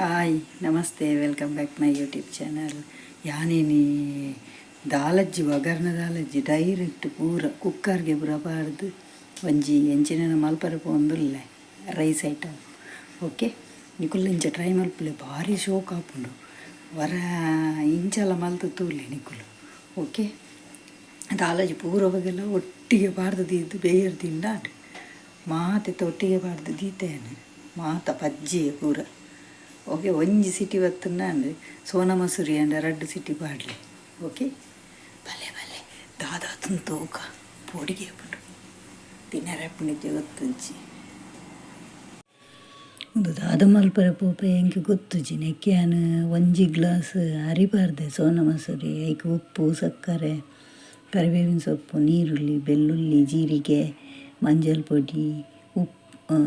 Hi ನಮಸ್ತೆ welcome back my YouTube channel. ಯಾನೇನಿ ದಾಲಜ್ಜಿ ಒಗರ್ನ ದಾಲಜ್ಜಿ ಡೈರೆಕ್ಟ್ ಪೂರ ಕುಕ್ಕರ್ಗೆ ಬರಬಾರ್ದು ಒಂಜಿ ಎಂಚಿನ ಮಲ್ಪರ ಪೋಂದುಲ್ಲ ರೈಸ್ ಐಟಮ್. ಓಕೆ ನಿಕುಲ್ ಇಂಚ ಟ್ರೈ ಮಲ್ಪಲೆ ಭಾರಿ ಶೋಕ್ ಆಪುಂಡು ವರ ಇಂಚಲ ಮಲ್ತು ತೂಲೆ ನಿಕುಲು. ಓಕೆ ದಾಲಜ್ಜಿ ಪೂರ ಬಗೆಲ್ಲ ಒಟ್ಟಿಗೆ ಬಾರ್ದು ದೀದ್ದು ಬೇಯರ್ ತಿಂಡಾಡು ಮಾತೆ ಒಟ್ಟಿಗೆ ಬಾರ್ದು ದೀತೇನೆ ಮಾತ ಪಜ್ಜಿ ಪೂರ. ಓಕೆ ಒಂಜಿ ಸಿಟಿ ಬತ್ತುಂಡ ಅಂದರೆ ಸೋನಾ ಮಸೂರಿ ಅಂಡ 2 ಸಿಟಿ ಬಾಡ್ಲೆ. ಓಕೆ ಭಲೆ ಭಲೆ ದಾದಾ ತುಂತೋಕ ಪೋಡಿಗೆ ಬಿಡು ತಿನ್ನರಪ್ಪನಿಗೆ ಗೊತ್ತುಜ್ಜಿ ಒಂದು ದಾದ ಮಲ್ಪರೆ ಪೋಪೆ ಹೆಂಗೆ ಗೊತ್ತುಜ್ಜಿ ನೆಕ್ಕ್ಯಾನು ಒಂಜಿ ಗ್ಲಾಸ್ ಅರಿಬಾರ್ದೆ ಸೋನಾ ಮಸೂರಿ ಐಕೆ ಉಪ್ಪು ಸಕ್ಕರೆ ಕರಿಬೇವಿನ ಸೊಪ್ಪು ನೀರುಳ್ಳಿ ಬೆಳ್ಳುಳ್ಳಿ ಜೀರಿಗೆ ಮಂಜಲ್ ಪೊಡಿ ಉಪ್ಪು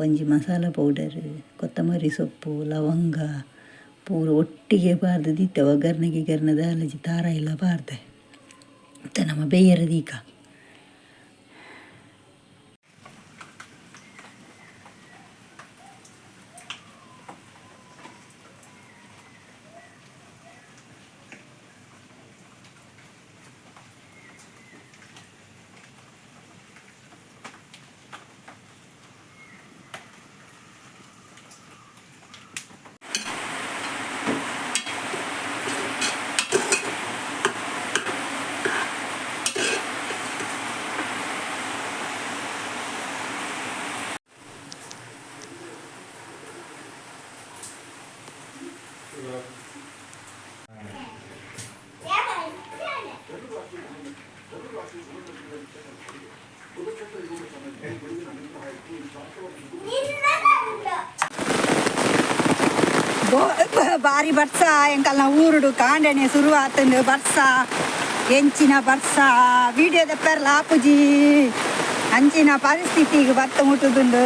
ಒಂಜಿ ಮಸಾಲ ಪೌಡರ್ ಕೊತ್ತಂಬರಿ ಸೊಪ್ಪು ಲವಂಗ ಪೂರ ಒಟ್ಟಿಗೆ ಬಾರ್ದು ದಿತ್ತೆ ಒಗ್ಗರ್ಣೆ ದಾಲಜಿ ತಾರ ಎಲ್ಲ ಬಾರ್ದೆ ಮತ್ತು ನಮ್ಮ ಬೇಯರ ದೀಕ ಬಾರಿ ಬರ್ಸ ಎಂಕಲ್ನ ಊರುಡು ಕಾಂಡನೆ ಶುರು ಆತಂಡು ಬರ್ಸ ಎಂಚಿನ ಬರ್ಸ ವಿಡಿಯೋ ದೆಪ್ಪರ್ಲ ಆಪುಜಿ ಅಂಚಿನ ಪರಿಸ್ಥಿತಿಗೆ ಭತ್ತ ಮುಟ್ಟುದುಂಡು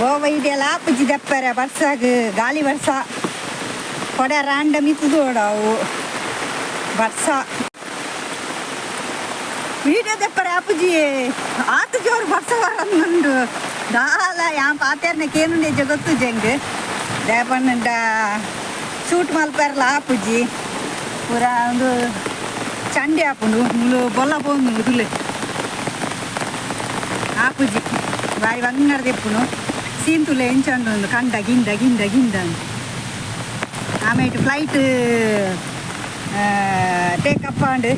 ಓವ ಇದೆಲ್ಲ ಆಪುಜಿ ದೆಪ್ಪರೆ ಬರ್ಸಾಗ ಗಾಳಿ ಬರ್ಸ ಕೊಡೆ ರ್ಯಾಂಡಮ್ ಇತ್ತುದೋಡವು ಬರ್ಸ ವಿಡಿಯೋ ದೆಪ್ಪರೆ ಆಪುಜಿ ಆತು ಜೋರು ಬರ್ಸ ಬರಂದುಂಡು ದಾಲ ಯಾನ್ ಪಾತೆರ್ನ ಕೇನುಂಡೆ ಗೊತ್ತು ಜಂಗ್ ದೇಪಣ್ಣ ಶೂಟ್ ಮಲ್ಪರ್ಲ ಆಪುಜಿ ಪೂರ ಒಂದು ಚಂಡೆ ಆಪುಂಡು ಮುಳು ಬೊಲ್ಲ ಪೋಂದು ತುಲೆ ಆಪುಜಿ ಬಾರಿ ಬಂಗಾರ ತೆಪ್ಪುನು ಸೀನ್ ತುಲೆ ಎಂಚಂಡು ಕಂಡ ಗಿಂಡ ಗಿಂಡ ಗಿಂಡ ಆಮೇಲೆ ಫ್ಲೈಟ್ ಟೇಕಪ್ ಅಂಡು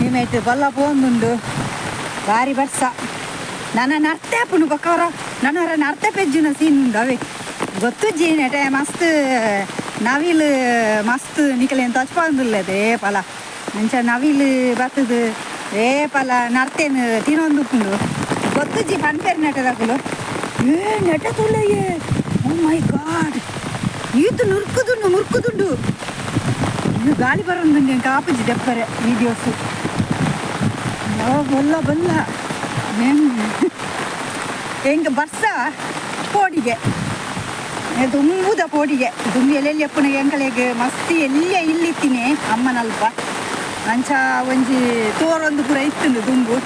ನಿಮೇಟ್ ಬೊಲ್ಲ ಪೋಂದುಂಡು ಬಾರಿ ಬರ್ಸ ನನ್ನ ನರ್ತೆ ಆಪುಂಡು ಬಕ್ಕವರ ನನ್ನವರ ನರ್ತೆ ಪೆಜ್ಜಿನ ಸೀನ್ ಉಂಡು ಅವೇ ಗೊತ್ತು ಜೀನೆಟೆ ಮಸ್ತ್ ನವಿಲು ಮಸ್ತ್ ನಿಕಲೇನು ತಚ್ಪಂದಿಲ್ಲದೆ ಏಪಲ ಮಂಚ ನವಿಲು ಬತ್ತದು ಏಪಲ ನರ್ತೇನು ತಿನ್ನೊಂದುಪ್ಪುಂಡು ಗೊತ್ತು ಜಿ ಪನ್ಪೇರು ನೆಟದಾಕುಲು ನೆಟ ತುಳ್ಳಯ್ಯೇ ಓ ಮೈ ಗಾಡ್ ಈತು ಮುರ್ಕುದುಂಡು ಇದು ಗಾಳಿ ಬರೋದು ಕಾಪುಜಿ ದೆಪ್ಪರೆ ವೀಡಿಯೋಸು ಬಲ್ಲ ಹೆಂಗೆ ಬರ್ಸ ಪೋಡಿಗೆ ತುಂಬುದ ಪೋಡಿಗೆ ತುಂಬಿ ಎಲ್ಲೆಲ್ಲಿ ಎಪ್ಪುನ ಎಂಕಲೆಗೆ ಮಸ್ತಿ ಎಲ್ಲೇ ಇಲ್ಲಿತ್ತೀನಿ ಅಮ್ಮನಲ್ಪ ಅಂಚ ಒಂಜಿ ತೋರೊಂದು ಪೂರ ಇತ್ತುಂಡು ದುಂಬು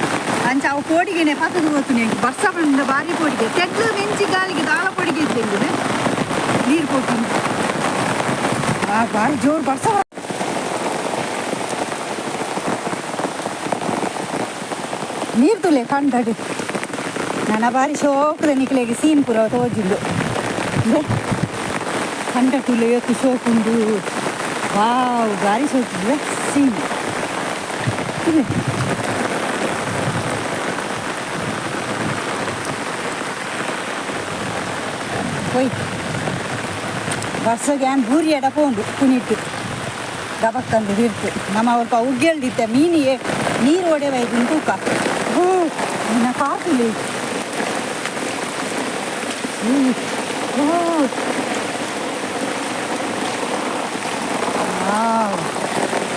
ಅಂಚ ಅವು ಪೋಡಿಗೆನೆ ಪತ್ತದು ಹೋಗ್ತೀನಿ ಬರ್ಸ ಬಂದ ಬಾರಿ ಪೋಡಿಗೆ ತೆಗ್ಲು ಮೆಂಚಿ ಗಾಲಿಗೆ ದಾಳ ಪೋಡಿಗೆ ಇತ್ತು ನೀರು ಕೊಡ್ತೀನಿ ಬಾರಿ ಜೋರು ಬರ್ಸ ನೀರು ತುಲೆ ಕಂಡಡು ನನ್ನ ಬಾರಿ ಶೋಕದ ನಿಕ್ಲೆಗೆ ಸೀನ್ ಪೂರ ತೋಜಿಂಡು ಕಂಡ ತುಲೆ ಇವತ್ತು ಶೋಕುಂಡು ವಾವ್ ಬಾರಿ ಶೋಕಿದ್ರೆ ಸೀನ್ ಹೋಯ್ ವರ್ಷಗೆ ಏನು ಬೂರಿ ಎಡ ಪೋಂಡು ಕುಣಿಟ್ಟು ದಬಕ್ಕಂದು ಹಿಡ್ತು ನಮ್ಮ ಅವ್ರ ಉಗ್ಗೆಳ್ದಿತ್ತೆ ಮೀನಿಗೆ ನೀರು ಒಡೆವೈದು ತೂಕ ನಿನ್ನ ಕಾತುಲಿ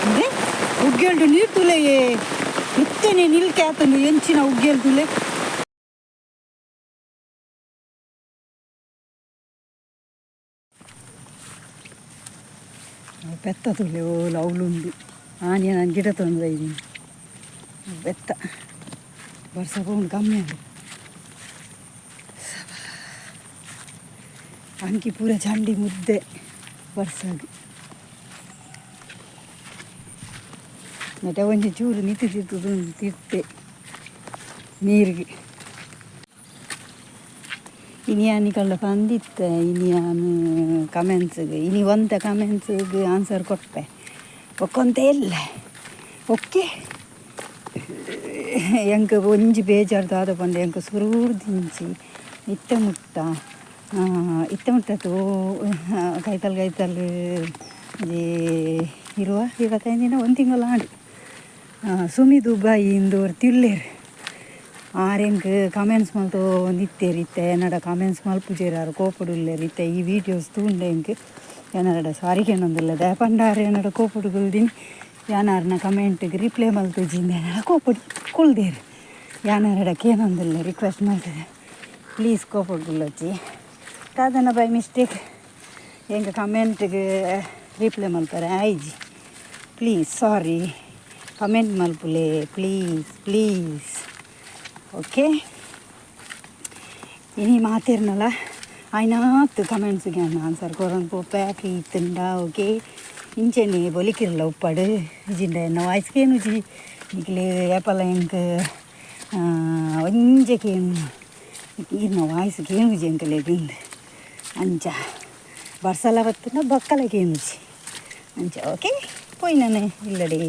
ಅಂದ್ರೆ ಉಗ್ಗೆಲ್ಡು ನೀರು ತುಲೆಯೇ ಇತ್ತೇನೆ ನಿಲ್ಕೆ ಆತಂದು ಎಂಚಿನ ಉಗ್ಗೆಲ್ ತುಲೆ ಬೆತ್ತ ತುಲೆ ಓ ಲವ್ಲುಂಡು ಆನೆ ನಾನು ಗಿಡ ತಂದು ಇದ್ದೀನಿ ಬೆತ್ತ ವರ್ಷ ಕಮ್ಮಿ ಆಗಿ ಅಂಕಿ ಪೂರ ಚಂಡಿ ಮುದ್ದೆ ಬರ್ಸಾಗ ನೆಟ ಒಂಜಿ ಚೂರು ನಿಂತು ತಿರ್ತದು ತಿರ್ತೆ ನೀರಿಗೆ ಇನಿ ಅನಿಕಲ್ಲ ಬಂದಿತ್ತೆ ಇನಿ ನಾನು ಕಮೆಂಟ್ಸ್ಗೆ ಇನಿ ಒಂದ ಕಮೆಂಟ್ಸ್ಗೆ ಆನ್ಸರ್ ಕೊಟ್ಟೆ ಒಕ್ಕೊಂತ ಇಲ್ಲ ಓಕೆ ಎಂಕ ಒಂಜಿ ಬೇಜಾರ್ದು ಆದ ಬಂದು ಎಂಕ ಸುರೂರು ದಿಂಚಿ ಇತ್ತ ಮುಟ್ಟತು ಕೈತಲ್ ಇರುವ 25 ದಿನ ಒಂದು ತಿಂಗಳು ಆಡು ಸುಮಿ ದುಬಾಯಿಂದು ತಿಳ್ಳೇರು ಆರೆಂಗೆ ಕಮೆಂಟ್ಸ್ ಮಲ್ತು ನಿತ್ತೇರಿತ್ತೆ ಎನ್ನಡ ಕಮೆಂಟ್ಸ್ ಮಲ್ಪುಜೇರಾರು ಕೋಪಡುಲ್ಲೇರಿತ್ತೆ ಈ ವೀಡಿಯೋಸ್ ತೂಂಡೆಂಗೆ ಏನಡ ಸಾರಿಗೆ ಏನೊಂದಿಲ್ಲ ದಯಪಂಡಾರು ಏನಡ ಕೋಪಡುಗುಲ್ದಿನಿ ಯಾನಾರನ ಕಮೆಂಟ್ಗೆ ರಿಪ್ಲೈ ಮಲ್ತುಜಿಂದ ಏನಡ ಕೋಪಡು ಕುಳ್ದೇರು ಯಾನಾರಡಕ್ಕೆ ಏನೊಂದಿಲ್ಲ ರಿಕ್ವೆಸ್ಟ್ ಮಾಡ್ತದೆ ಪ್ಲೀಸ್ ಕೋಪಡುಗುಲ್ಲಜ್ಜಿ ಅದನ್ನು ಬೈ ಮಿಸ್ಟೇಕ್ ಹೆಂಗೆ ಕಮೆಂಟ್ಗೆ ರಿಪ್ಲೈ ಮಲ್ತಾರೆ ಆಯ್ಜಿ ಪ್ಲೀಸ್ ಸಾರಿ ಕಮೆಂಟ್ ಮಲ್ಪುಲೆ ಪ್ಲೀಸ್ ಓಕೆ ಇನಿ ಮಾತಿರ್ನಲ್ಲ ಆಯ್ನಾತ್ ಕಮೆಂಟ್ಸ್ಗೆ ಆನ್ಸರ್ ಕೊರೊಂದು ಪೋಪೆ ಇತ್ತಂಡ ಓಕೆ ಇಂಚೆನೆ ಬೊಲಿಕಿರಲ್ಲ ಉಪ್ಪಾಡು ಇಜಿಂಡ ಎನ್ನ ವಾಯ್ಸ್ಗೇನು ಜಿ ಈಗಲೇ ಏಪಲ್ಲ ಹೆಂಗೆ ಒಂಜಕೇನು ಇನ್ನ ವಾಯ್ಸ್ಗೇನು ಜಿ ಎಂಕಲೆಗಿಂದ ಅಂಚ ಬರ್ಸಲ ಬತ್ತನ ಬಕ್ಕಲಗೇನು ಜಿ ಅಂಚ ಓಕೆ ಪೋಯ್ ನಾನೇ ಇಲ್ಲಡಿ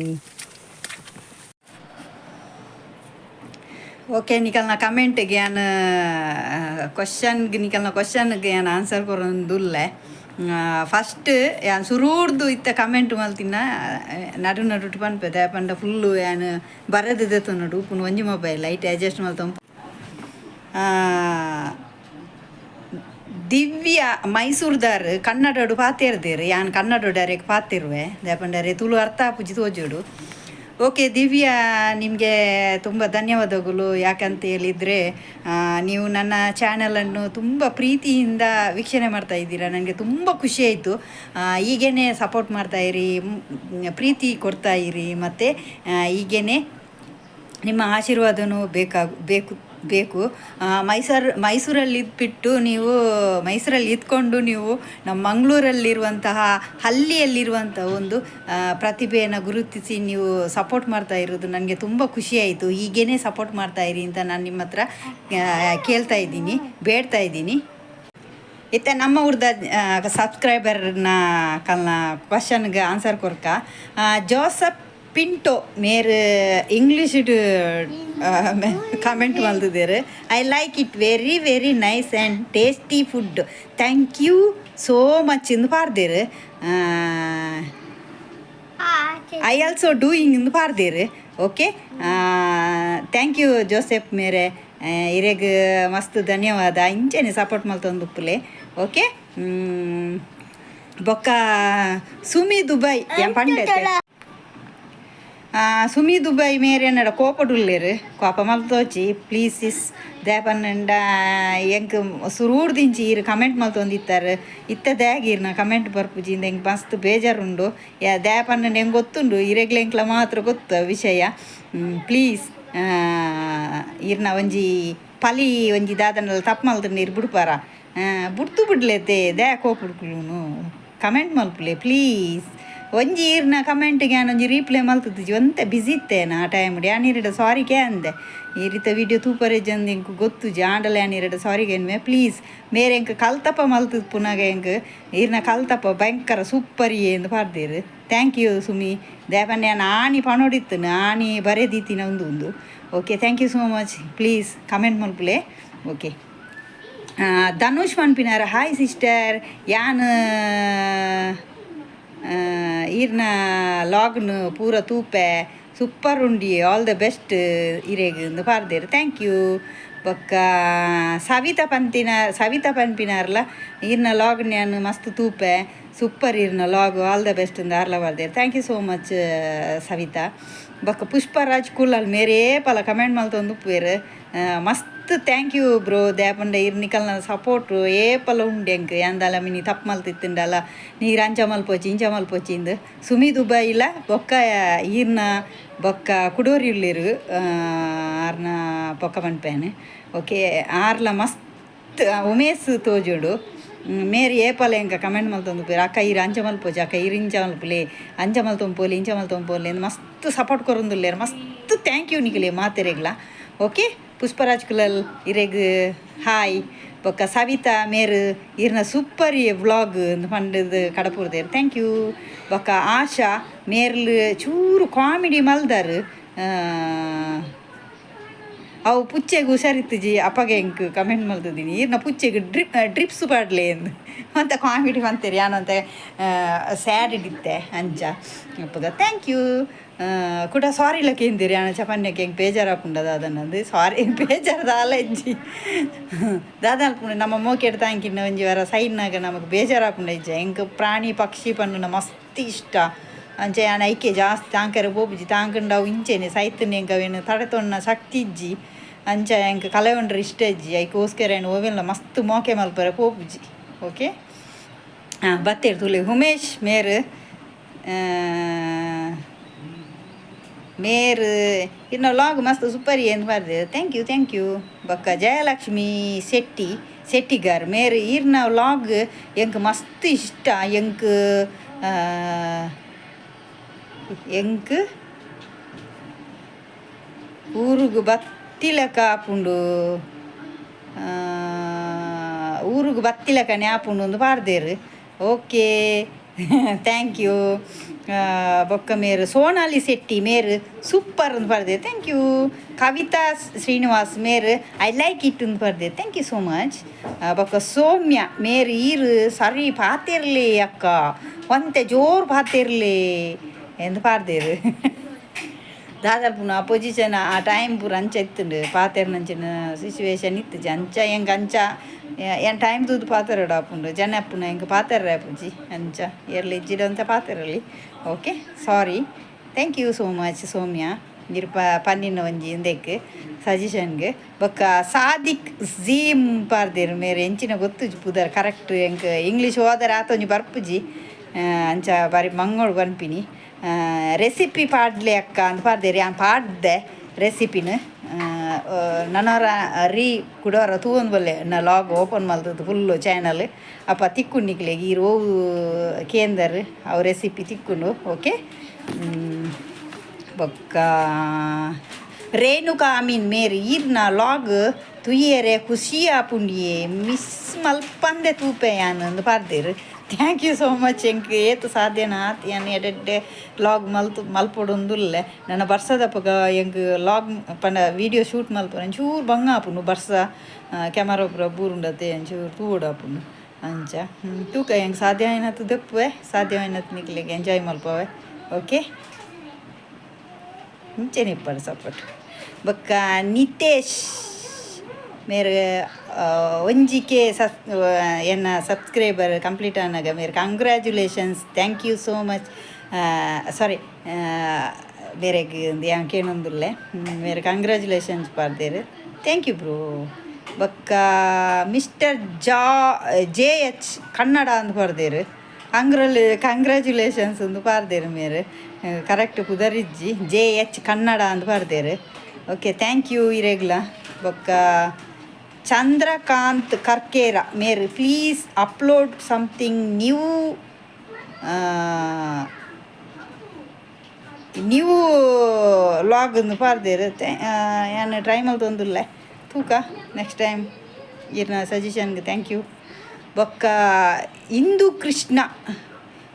ಓಕೆ ನಿಕಲ್ನ ಕಮೆಂಟ್ಗೆ ನಾನು ಕ್ವಶನ್ಗೆ ನಾನು ಆನ್ಸರ್ ಕೊರೊಂದುಲ್ಲೆ ಫಸ್ಟ್ ಯಾನ್ ಸುರೂರ್ದು ಇತ್ತ ಕಮೆಂಟ್ ಮಲ್ತಿನ ನಡು ಪನ್ಪೆದೆ ಪಂಡ ಫುಲ್ಲು ಯಾನ್ ಬರೆದು ದೆತ್ತು ನೋಡು ಉಪ್ಪುನು ಒಂಜಿ ಮೊಬೈಲ್ ಲೈಟ್ ಅಡ್ಜಸ್ಟ್ ಮಲ್ತೊಂಪು ದಿವ್ಯ ಮೈಸೂರ್ದಾರ್ ಕನ್ನಡಡು ಪಾತೇರ್ದೇರು ಯಾನ್ ಕನ್ನಡೋಡಾರೆಗೆ ಪಾತಿರುವೆ ದೇಪಂಡರೆ ತುಳು ಅರ್ಥ ಆಪುಜಿ ತೋಜೋಡು ಓಕೆ ದಿವ್ಯಾ ನಿಮಗೆ ತುಂಬ ಧನ್ಯವಾದಗಳು ಯಾಕಂತ ಹೇಳಿದರೆ ನೀವು ನನ್ನ ಚಾನಲನ್ನು ತುಂಬ ಪ್ರೀತಿಯಿಂದ ವೀಕ್ಷಣೆ ಮಾಡ್ತಾ ಇದ್ದೀರಾ ನನಗೆ ತುಂಬ ಖುಷಿಯಾಯಿತು ಹೀಗೇ ಸಪೋರ್ಟ್ ಮಾಡ್ತಾಯಿರಿ ಪ್ರೀತಿ ಕೊಡ್ತಾಯಿರಿ ಮತ್ತು ಹೀಗೇ ನಿಮ್ಮ ಆಶೀರ್ವಾದನೂ ಬೇಕು ಮೈಸೂರಲ್ಲಿ ಇದ್ಬಿಟ್ಟು ನೀವು ಮೈಸೂರಲ್ಲಿ ಇದ್ಕೊಂಡು ನೀವು ನಮ್ಮ ಮಂಗಳೂರಲ್ಲಿರುವಂತಹ ಹಳ್ಳಿಯಲ್ಲಿರುವಂಥ ಒಂದು ಪ್ರತಿಭೆಯನ್ನು ಗುರುತಿಸಿ ನೀವು ಸಪೋರ್ಟ್ ಮಾಡ್ತಾ ಇರೋದು ನನಗೆ ತುಂಬ ಖುಷಿಯಾಯಿತು ಹೀಗೇ ಸಪೋರ್ಟ್ ಮಾಡ್ತಾಯಿರಿ ಅಂತ ನಾನು ನಿಮ್ಮ ಹತ್ರ ಕೇಳ್ತಾ ಇದ್ದೀನಿ ಬೇಡ್ತಾ ಇದ್ದೀನಿ ಇತ್ತ ನಮ್ಮ ಊರ್ದ ಸಬ್ಸ್ಕ್ರೈಬರ್ನ ಕ್ವಶನ್ಗೆ ಆನ್ಸರ್ ಕೊರ್ಕ ಜೋಸಫ್ ಪಿಂಟೋ ಮೇರೆ ಇಂಗ್ಲೀಷ್ ಕಮೆಂಟ್ ಮಲ್ತಿದ್ದಾರೆ I like it very nice and tasty food thank you so much ಇಂದು ಪಾರ್ದೇರು ಐ ಆಲ್ಸೋ ಡೂಯಿಂಗ್ ಇಂದು ಪಾರ್ದೇರು ಓಕೆ ಥ್ಯಾಂಕ್ ಯು ಜೋಸೆಫ್ ಮೇರೆ ಇರೆಗ್ ಮಸ್ತ್ ಧನ್ಯವಾದ ಇಂಚೆನೆ ಸಪೋರ್ಟ್ ಮಲ್ತೊಂದುಪ್ಪುಲೆ ಓಕೆ ಬೊಕ್ಕ ಸುಮಿ ದುಬೈ ಪಂಡತೆ ಸುಮಿ ದುಬೈ ಮೇರೆ ನಡ ಕೋಪಡುಲ್ಲೇರು ಕೋಪ ಮಲ್ತೋಚಿ ಪ್ಲೀಸ್ ಇಸ್ ದೇಪನ್ನಂಡ ಎಂಕ್ ಸುರೂರು ದಿಂಚಿ ಇರು ಕಮೆಂಟ್ ಮಲ್ತೊಂದಿತ್ತಾರೆ ಇತ್ತದಾಗಿರ್ನ ಕಮೆಂಟ್ ಬರ್ಪುಜಿಂದ ಹೆಂಗೆ ಮಸ್ತ್ ಬೇಜಾರುಂಡು ದೇಪನ್ನ ಹೆಂಗೆ ಗೊತ್ತುಂಡು ಇರೆಗ್ಲೆಂಕ್ಲ ಮಾತ್ರ ಗೊತ್ತು ವಿಷಯ ಪ್ಲೀಸ್ ಇರ್ನ ಒಂಜಿ ಪಲಿ ಒಂಜಿ ದಾದನೆಲ್ಲ ತಪ್ಪು ಮಲ್ತಂಡು ಇರು ಬಿಡ್ಪಾರ ಬಿಡ್ಲೇತೆ ದೇ ಕೋಪುಡ್ಕುಲು ಕಮೆಂಟ್ ಮಲ್ಪುಲೆ ಪ್ಲೀಸ್ ಒಂಜಿ ಈರ್ನ ಕಮೆಂಟ್ಗೆ ಒಂಜಿ ರೀಪ್ಲೈ ಮಲ್ತದ್ಜಿ ಒಂತೆ ಬಿಸಿ ಇತ್ತೇನ ಆ ಟೈಮ್ ಯಾನಿರಡ ಸಾರಿಗೆ ಅಂದೆ ಈ ರೀತಿ ವಿಡಿಯೋ ತೂಪರೇಜಂದು ಎಂಕ್ ಗೊತ್ತುಜಿ ಆಂಡಲ ಯಾನಿರಡ ಸಾರಿಗೆ ಎನ್ವೆ ಪ್ಲೀಸ್ ಮೇರೆ ಎಂಕ್ ಕಲ್ತಪ್ಪ ಮಲ್ತದ ಪುನಗ ಎಂಕ್ ಈರ್ನ ಕಲ್ತಪ್ಪ ಭಯಂಕರ ಸೂಪರಿಯೇ ಎಂದು ಪಾರ್ದೇರು ಥ್ಯಾಂಕ್ ಯು ಸುಮಿ ದೇಪನ್ನೆ ನಾನು ಆಣಿ ಪಣೋಡಿತ್ತು ಆಣಿ ಬರೆದೀತಿನ ಒಂದು okay thank you so much please comment ಮಲ್ಪುಲೆ ಓಕೆ ಧನುಷ್ ಪನ್ಪಿನಾರ ಹಾಯ್ ಸಿಸ್ಟರ್ ಯಾನ್ ಈರ್ನ ಲಾಗ್ನು ಪೂರ ತೂಪೆ ಸೂಪರ್ ಉಂಡಿ ಆಲ್ ದ ಬೆಸ್ಟ್ ಇರೆಗ್ ಪಾರ್ದೇರು ಥ್ಯಾಂಕ್ ಯು ಬೊಕ್ಕ ಸವಿತಾ ಪನ್ಪಿನಾರ್ಲ ಈರ್ನ ಲಾಗ್ನ ನಾನು ಮಸ್ತ್ ತೂಪೆ ಸೂಪರ್ ಈರ್ನ ಲಾಗ್ ಆಲ್ ದ ಬೆಸ್ಟ್ ಅಂದು ಆರ್ಲ ಪಾರ್ದೇರು thank you so much Savita ಬೊಕ್ಕ ಪುಷ್ಪರಾಜ್ ಕುಲ್ಲಲ್ ಮೇರೇ ಪಲ ಕಮೆಂಟ್ ಮಲ್ತೊಂದು ಉಪ್ಪೇರು ಮಸ್ತ್ ಥ್ಯಾಂಕ್ ಯು ಬ್ರೋ ದೇಪಂಡ ಇರ್ನಿಕಲ್ನ ಸಪೋರ್ಟು ಏಪಲ ಉಂಡೆಂಕ್ ಯಾಂದಲ ಮಿನಿ ತಪ್ಪು ಮಲ್ತಿತ್ತಂಡಲ್ಲ ನೀರು ಅಂಚ ಮಲ್ಪೋಚಿ ಇಂಚ ಮಲ್ಪೋಚಿಂದು ಸುಮಿ ದುಬೈ ಇಲ್ಲ ಬೊಕ್ಕ ಈರ್ನ ಬೊಕ್ಕ ಕುಡೋರಿ ಉಳ್ಳೇರು ಆರ್ನ ಬೊಕ್ಕ ಪನ್ಪೇನೆ ಓಕೆ ಆರ್ಲ ಮಸ್ತ್ ಉಮೇಶ್ ತೋಜೋಡು ಮೇರಿ ಏಪಲೆ ಎಂಕ ಕಮೆಂಟ್ ಮಲ್ತೊಂದು ಪೇರು ಅಕ್ಕ ಇರು ಅಂಚ ಮಲ್ಪೋಜಿ ಅಕ್ಕ ಇರು ಇಂಚ ಮಲ್ಪುಲೆ ಅಂಚ ಮಲ್ತೊಂಪೋಲಿ ಇಂಚ ಮಲ್ತೊಂಪೋಲಿ ಮಸ್ತ್ ಸಪೋರ್ಟ್ ಕೊರೊಂದುಲ್ಲೇರು ಮಸ್ತ್ ಥ್ಯಾಂಕ್ ಯು ನಿಖಿಲೆ ಮಾತೆರೆಗ್ಲ ಓಕೆ ಪುಷ್ಪರಾಜ್ ಕುಲಲ್ ಇರೆಗ್ ಹಾಯ್ ಬೊಕ್ಕ ಸವಿತಾ ಮೇರು ಇರ್ನ ಸೂಪರ್ ವ್ಲಾಗ್ ಪಂಡದು ಕಡಪುರ್ದೇರು ಥ್ಯಾಂಕ್ ಯು ಬೊಕ್ಕ ಆಶಾ ಮೇರ್ಲು ಚೂರು ಕಾಮಿಡಿ ಮಲ್ದಾರು ಅವು ಪುಚ್ಚೆಗೆ ಹುಷಾರಿತ್ತುಜಿ ಅಪ್ಪಗೆ ಹೆಂಗೆ ಕಮೆಂಟ್ ಮಲ್ತಿದ್ದೀನಿ ಇರ್ನ ಪುಚ್ಚೆಗೆ ಡ್ರಿಪ್ಸ್ ಪಾಡ್ಲೆ ಎಂದು ಅಂತ ಕಾಮಿಡಿ ಅಂತೀರಿ ಯಾನಂತ ಸ್ಯಾಡ್ ಇಡಿತ್ತೆ ಅಂಚ ಅಪ್ಪಗ ಥ್ಯಾಂಕ್ ಯು ಕೂಡ ಸಾರಿ ಇಲ್ಲಕ್ಕೆ ಎಂದಿರಿ ಯಾನ ಚಪನ್ಯಕ್ಕೆ ಹೆಂಗೆ ಬೇಜಾರಾಪುಂಡದ ಅದನ್ನದು ಸಾರಿ ಬೇಜಾರದ ಅಲಜ್ಜಿ ದಾದಾಲ್ಪುಂಡು ನಮ್ಮ ಮೋಕೆಡ್ ತಾಂಕಿನ ಒಂಜಿ ವಾರ ಸೈಡ್ನಾಗ ನಮಗೆ ಬೇಜಾರಾಪುಂಡ ಇಜ್ಜ ಹೆಂಗೆ ಪ್ರಾಣಿ ಪಕ್ಷಿ ಪಂಡು ಮಸ್ತ್ ಇಷ್ಟ ಅಂಚೆ ಯಾನ ಐಕೆ ಜಾಸ್ತಿ ತಾಂಕರೆ ಪೋಪುಜಿ ತಾಂಕಂಡು ಅವು ಇಂಚೆನೆ ಸೈತನ್ ಹೆಂಗೆ ಅವೇನು ತಡೆತೊನ್ನ ಶಕ್ತಿ ಇಜ್ಜಿ ಅಂಚ ಹೆಂಗೆ ಕಲೆ ಉಂಡ್ರೆ ಇಷ್ಟ ಇಜ್ಜಿ ಐಕೋಸ್ಕರ ಏನು ಓವೆಲ್ಲ ಮಸ್ತ್ ಮೋಕೆ ಮಲ್ಪರೆ ಪೋಪುಜಿ ಓಕೆ ಬತ್ತೇರು ತುಲೆ ಉಮೇಶ್ ಮೇರು ಮೇರು ಇನ್ನು ಲಾಗ್ ಮಸ್ತ್ ಸೂಪರ್ ಏನು ಬರ್ದೆ ಥ್ಯಾಂಕ್ ಯು ಬೊಕ್ಕ ಜಯಲಕ್ಷ್ಮಿ ಶೆಟ್ಟಿಗಾರ್ ಮೇರು ಈರ್ನ ಲಾಗ್ ಎಂಕ್ ಮಸ್ತ್ ಇಷ್ಟ ಎಂಕ್ ಊರುಗು ಬತ್ತಿಲಕ ಆಪುಂಡು ಊರುಗು ಬತ್ತಿಲಕ ನ್ಯಾಪುಂಡು ಒಂದು ಪಾಡ್ದೇರು ಓಕೆ ಥ್ಯಾಂಕ್ ಯು ಬೊಕ್ಕ ಮೇರು ಸೋನಾಲಿ ಶೆಟ್ಟಿ ಮೇರು ಸೂಪರ್ ಅಂತ ಬರ್ದೆ ಥ್ಯಾಂಕ್ ಯು ಕವಿತಾ ಶ್ರೀನಿವಾಸ್ ಮೇರು ಐ ಲೈಕ್ ಇಟ್ ಅಂತ ಬರ್ದೆ ಥ್ಯಾಂಕ್ ಯು ಸೋ ಮಚ್ ಬೊಕ್ಕ ಸೌಮ್ಯ ಮೇರು ಈರು ಸರಿ ಪಾತಿರ್ಲಿ ಅಕ್ಕ ಒಂತೆ ಜೋರು ಪಾತಿರ್ಲಿ ಎಂದು ಪಾಡ್ದೇರು ದಾದಾಪುನ ಆ ಪೊಸಿಷನ್ ಆ ಟೈಮ್ ಪೂರ ಅಂಚ ಇತ್ತುಂಡು ಪಾತೆರ್ನಂಚಿನ ಸಿಚುವೇಶನ್ ಇತ್ತು ಅಂಚ ಹೆಂಗೆ ಅಂಚ ಏನು ಟೈಮ್ ತೂದು ಪಾತೆರಡು ಆಪುಂಡು ಜನ ಅಪ್ಪುನ ಹೆಂಗೆ ಪಾತೆರ್ರೆ ಆಪುಜಿ ಅಂಚ ಎರ್ಲಿ ಇಜ್ಜಿಡು ಅಂತ ಪಾತೆರಲಿ okay sorry thank you so much Soumya ಇರು ಪನ್ನಿನ ಒಂಜಿ ಇಂದೆಕ್ ಸಜೆಷನ್ಗೆ ಬೊಕ್ಕ ಸಾದಿಕ್ ಝೀಮ್ ಪಾರ್ದೇರು ಮೇರೆ ಎಂಚಿನ ಗೊತ್ತುಜಿ ಪುದರ್ ಕರೆಕ್ಟ್ ಹೆಂಗೆ ಇಂಗ್ಲೀಷ್ ಹೋದರೆ ಆತೊಂಜಿ ಬರ್ಪುಜಿ ಅಂಚ ಬಾರಿ ಮಂಗೋಳು ಬನ್ಪಿನಿ ರೆಸಿಪಿ ಪಾಡ್ಲೆ ಅಕ್ಕ ಅಂತ ಪಾಡ್ದೇರಿ ನಾನು ಪಾಡ್ದೆ ರೆಸಿಪಿನ ನನವರ ಕುಡೋರ ತೂವೊಂದು ಬಲ್ಲೆ ನಾ ಲಾಗ್ ಓಪನ್ ಮಲ್ತದ್ದು ಫುಲ್ಲು ಚಾನಲ್ ಅಪ್ಪ ತಿಕ್ಕುಂಡಿಕ್ಲೆಗೆ ಈ ರೋವು ಕೇಂದರ್ ಅವು ರೆಸಿಪಿ ತಿಕ್ಕುಂಡು ಓಕೆ ಬೊಕ್ಕ ರೇಣುಕಾ ಅಮೀನ್ ಮೇರಿ ಈರ್ನ ಲಾಗ್ ತುಯ್ಯರೆ ಖುಷಿ ಆಪುಂಡಿಯೇ ಮಿಸ್ ಮಲ್ಪಂದೆ ತೂಪೆ ಯಾನು ಅಂದು ಪಾಡ್ದೇರು ಥ್ಯಾಂಕ್ ಯು ಸೋ ಮಚ್ ಎಂಕ್ ಏತು ಸಾಧ್ಯನಾ ಏನು ಎಡೆಡ್ಡೆ ಲಾಗ್ ಮಲ್ಪೊಡೊಂದುಲ್ಲೆ ನನ್ನ ಬರ್ಸದಪ್ಪಗ ಎಂಕ್ ಲಾಗ್ ಪಂಡ ವೀಡಿಯೋ ಶೂಟ್ ಮಲ್ಪೊಡು ಒಂಚೂರು ಬಂಗ ಆಪುಂಡು ಬರ್ಸ ಕ್ಯಾಮರಾ ಒಬ್ಬರ ಬೂರುಂಡತೆ ಒಂಚೂರು ತೂಡಾಪುಂಡು ಅಂಚ ತೂಕ ಹೆಂಗೆ ಸಾಧ್ಯ ಏನತ್ತು ದಪ್ಪುವೆ ಸಾಧ್ಯ ಏನತ್ತು ನಿಕ್ಲಿಗೆ ಎಂಜಾಯ್ ಮಲ್ಪವೆ ಓಕೆ ಮುಂಚೆನೆ ಇಪ್ಪಡು ಸಪೋರ್ಟ್ ಬೊಕ್ಕ ನಿತೇಶ್ ಮೇರೆ ಒಂಜಿಕೆ ಎನ್ನ ಸಬ್ಸ್ಕ್ರೈಬರ್ ಕಂಪ್ಲೀಟ್ ಆನಾಗ ಮೇರೆ congratulations thank you so much sorry ಬೇರೆಗೆ ಏನು ಕೇಳೊಂದುಲ್ಲೆ ಮೇರೆ ಕಂಗ್ರ್ಯಾಚುಲೇಷನ್ಸ್ ಪಾಡ್ದೇರು ಥ್ಯಾಂಕ್ ಯು ಬ್ರೋ ಬೊಕ್ಕ ಮಿಸ್ಟರ್ JH ಕನ್ನಡ ಅಂತ ಪಾಡ್ದೇರು ಕಂಗ್ರ್ಯಾಚುಲೇಷನ್ಸ್ ಒಂದು ಪಾಡ್ದೇರು ಮೇರೆ ಕರೆಕ್ಟ್ ಪುದರಿಜ್ಜಿ JH ಕನ್ನಡ ಅಂತ ಪಾಡ್ದೇರು ಓಕೆ ಥ್ಯಾಂಕ್ ಯು ಇರೆಗ್ಲ ಬೊಕ್ಕ ಚಂದ್ರಕಾಂತ್ ಕರ್ಕೇರ ಮೇರ್ please upload something new log ಒಂದು ಪಾರ್ದಿರುತ್ತೆ ಏನು ಟ್ರೈಮಲ್ಲಿ ತೊಂದಿಲ್ಲ ತೂಕ ನೆಕ್ಸ್ಟ್ ಟೈಮ್ ಇರ್ನ ಸಜೆಷನ್ಗೆ ಥ್ಯಾಂಕ್ ಯು ಬೊಕ್ಕ ಇಂದು ಕೃಷ್ಣ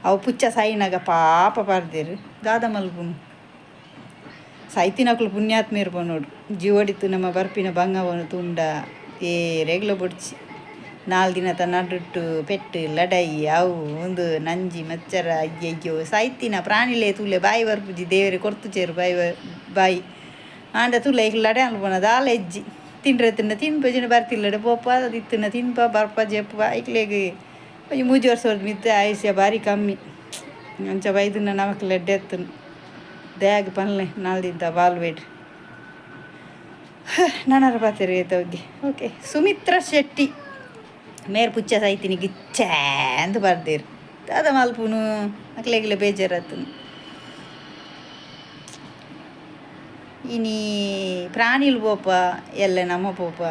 ಅವು ಪುಚ್ಚ ಸಾಯಿನಾಗ ಪಾಪ ಪಾರ್ದೇರು ದಾದ ಮಲ್ಪುನು ಸೈತಿನಕ್ಲು ಪುಣ್ಯಾತ್ಮ ಇರ್ಬೋದು ನೋಡು ಜೀವಡಿತ್ತು ನಮ್ಮ ಬರ್ಪಿನ ಬಂಗವನು ತುಂಡ ರೆಗ್ಲ ಬೊಡ್ಚಿ 4 ದಿನ ನಡುಟ್ಟು ಪೆಟ್ಟು ಲಡೈ ಅವು ಒಂದು ನಂಜಿ ಮಚ್ಚರ ಅಯ್ಯಯ್ಯೋ ಸಾಯ್ತಿನ ಪ್ರಾಣಿಲೇ ತುಲೆ ಬಾಯಿ ಬರ್ಪುಜಿ ದೇವರೇ ಕೊರ್ತುಚೇರು ಬಾಯಿ ಆಂಡ ತುಲೆ ಈಗ ಲಡೆ ಅನ್ಬೋಣದು ಆಲ ಹೆಜ್ಜಿ ತಿಂಡ್ರೆ ತಿನ್ಪಜಿನ ಬರ್ತಿಲ್ಲಡೆ ಪೋಪ ಅದು ಇತ್ತಿನ ತಿನ್ಪ ಬರ್ಪ ಜೆಪ್ಪ ಐಕ್ಲೆಗೆ ಒಂಜಿ 3 ವರ್ಷದ ಮಿತ್ತೆ ಆಯುಷ್ಯ ಭಾರಿ ಕಮ್ಮಿ ಅಂಚ ಬೈದನ್ನ ನಮಕ್ ಲೆಡ್ಡೆ ಎತ್ತನು ದಯಾಗ ಪನ್ಲೆ 4 ದಿನ ಬಾಲ್ಬೇಡ್ರಿ ನಾನಾರು ಪಾತೆರಿ ಹೋಗಿ ಓಕೆ ಸುಮಿತ್ರಾ ಶೆಟ್ಟಿ ಮೇರ್ ಪುಚ್ಚ ಸಾಯ್ತೀನಿ ಗಿಚ್ಚ ಅಂತ ಬರ್ದೇರು ದಾದ ಮಲ್ಪುನು ಮಕ್ಳಿಗೆಲ್ಲ ಬೇಜಾರತ್ತು ಇನಿ ಪ್ರಾಣಿಲ್ ಪೋಪ ಎಲ್ಲ ನಮ್ಮ ಪೋಪ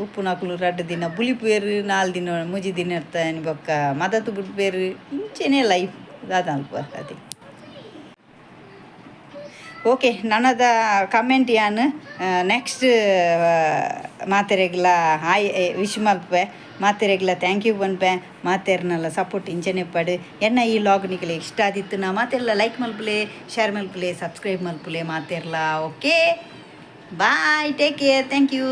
ಉಪ್ಪು ನಾಕುಲು 2 ದಿನ ಬುಲಿಪೇರು 4 ದಿನ ಮುಜಿ ದಿನ ಇರ್ತಾನೆ ಬೊಕ್ಕ ಮದತು ಬಿಡ್ಪೇರು ಇಂಚೆನೇ ಲೈಫ್ ದಾದಲ್ಪ ಅದೇ ಓಕೆ ನನ್ನದ ಕಮೆಂಟ್ ಯಾನು ನೆಕ್ಸ್ಟ್ ಮಾತೆರೆಗ್ಲ ಹಾಯ್ ವಿಶ್ ಮಲ್ಪೆ ಮಾತೆರೆಗ್ಲ ಥ್ಯಾಂಕ್ ಯು ಬನ್ಪೆ ಮಾತೆರ್ನೆಲ್ಲ ಸಪೋರ್ಟ್ ಇಂಚನೆ ಪಡು ಎನ್ನ ಈ ಲಾಗ್ ನಿಗಲೆ ಇಷ್ಟ ಆದಿತ್ತು ನಾ ಮಾತೆಲ್ಲ ಲೈಕ್ ಮಲ್ಪಲೆ ಶೇರ್ ಮಲ್ಪಲೆ ಸಬ್ಸ್ಕ್ರೈಬ್ ಮಲ್ಪಲೆ ಮಾತೆರ್ಲ okay bye take care thank you